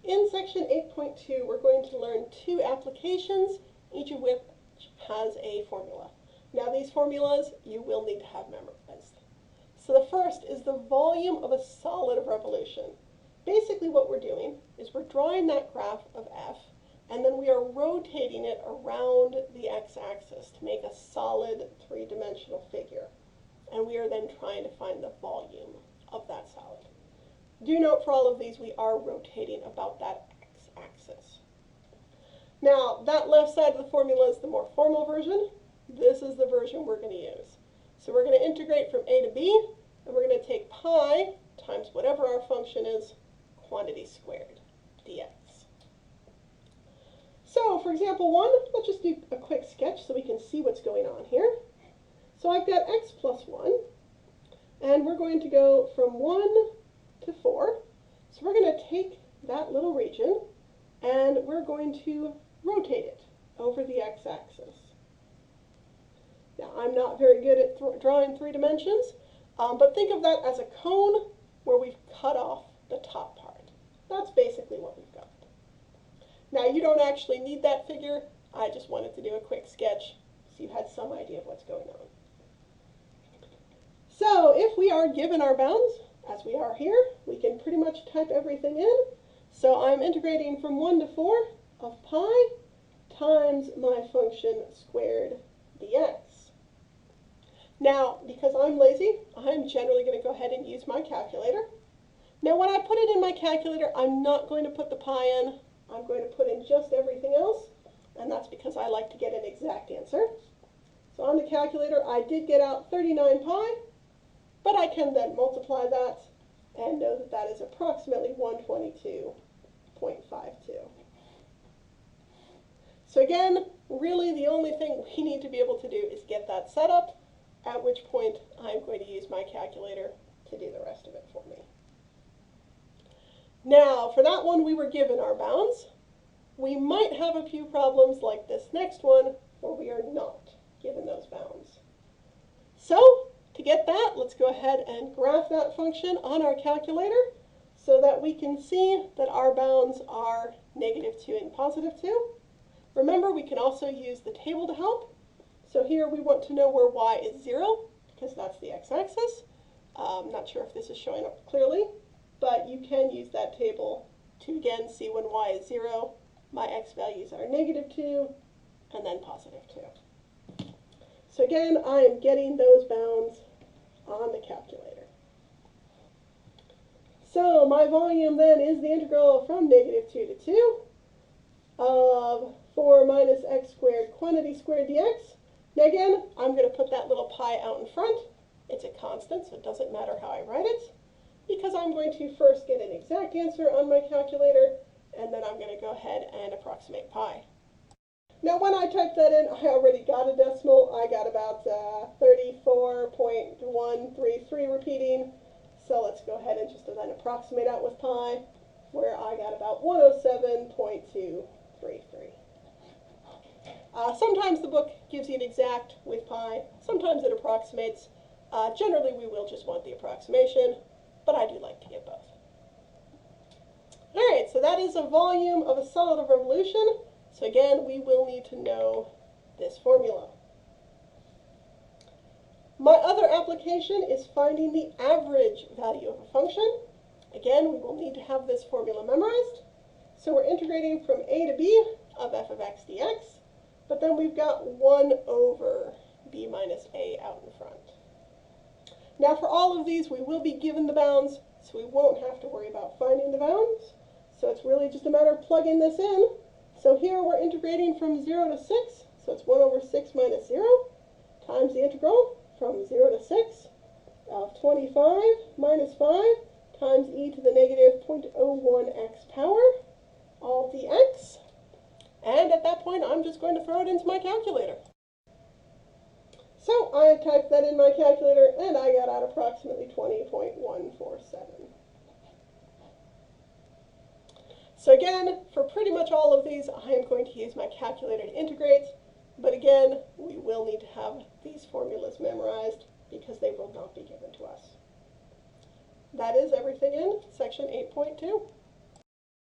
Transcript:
In section 8.2, we're going to learn two applications, each of which has a formula. Now these formulas you will need to have memorized. So the first is the volume of a solid of revolution. Basically what we're doing is we're drawing that graph of F, and then we are rotating it around the x-axis to make a solid three-dimensional figure. And we are then trying to find the volume of that solid. Do note for all of these we are rotating about that x-axis. Now that left side of the formula is the more formal version. This is the version we're going to use. So we're going to integrate from a to b, and we're going to take pi times whatever our function is, quantity squared, dx. So for example 1, let's just do a quick sketch so we can see what's going on here. So I've got x plus 1, and we're going to go from 1 to 4. So we're going to take that little region, and we're going to rotate it over the x-axis. Now, I'm not very good at drawing three dimensions, but think of that as a cone where we've cut off the top part. That's basically what we've got. Now, you don't actually need that figure. I just wanted to do a quick sketch so you had some idea of what's going on. So, if we are given our bounds, as we are here, we can pretty much type everything in. So I'm integrating from 1 to 4 of pi times my function squared dx. Now, because I'm lazy, I'm generally going to go ahead and use my calculator. Now, when I put it in my calculator, I'm not going to put the pi in. I'm going to put in just everything else, and that's because I like to get an exact answer. So on the calculator, I did get out 39 pi, but I can then multiply that and know that that is approximately 122.52. So again, really the only thing we need to be able to do is get that set up, at which point I'm going to use my calculator to do the rest of it for me. Now, for that one, we were given our bounds. We might have a few problems like this next one, where we are not given those bounds. So, to get that, let's go ahead and graph that function on our calculator so that we can see that our bounds are -2 and +2. Remember, we can also use the table to help. So here we want to know where y is 0, because that's the x-axis. I'm not sure if this is showing up clearly, but you can use that table to again see when y is 0, my x values are -2, and then +2. So again, I am getting those bounds on the calculator. So my volume then is the integral from -2 to 2 of 4 minus x squared quantity squared dx. Now again, I'm going to put that little pi out in front. It's a constant, so it doesn't matter how I write it, because I'm going to first get an exact answer on my calculator, and then I'm going to go ahead and approximate pi. Now when I typed that in, I already got a decimal. I got about 34.133 repeating. So let's go ahead and just then approximate out with pi, where I got about 107.233. Sometimes the book gives you an exact with pi. Sometimes it approximates. Generally we will just want the approximation, but I do like to get both. Alright, so that is a volume of a solid of revolution. So again, we will need to know this formula. My other application is finding the average value of a function. Again, we will need to have this formula memorized. So we're integrating from a to b of f of x dx, but then we've got 1 over b minus a out in front. Now for all of these, we will be given the bounds, so we won't have to worry about finding the bounds. So it's really just a matter of plugging this in. So here we're integrating from 0 to 6, so it's 1 over 6 minus 0, times the integral from 0 to 6 of 25 minus 5 times e to the -0.01x power, all dx. And at that point, I'm just going to throw it into my calculator. So I typed that in my calculator, and I got out approximately 20.147. So again, for pretty much all of these, I am going to use my calculator to integrate. But again, we will need to have these formulas memorized because they will not be given to us. That is everything in section 8.2.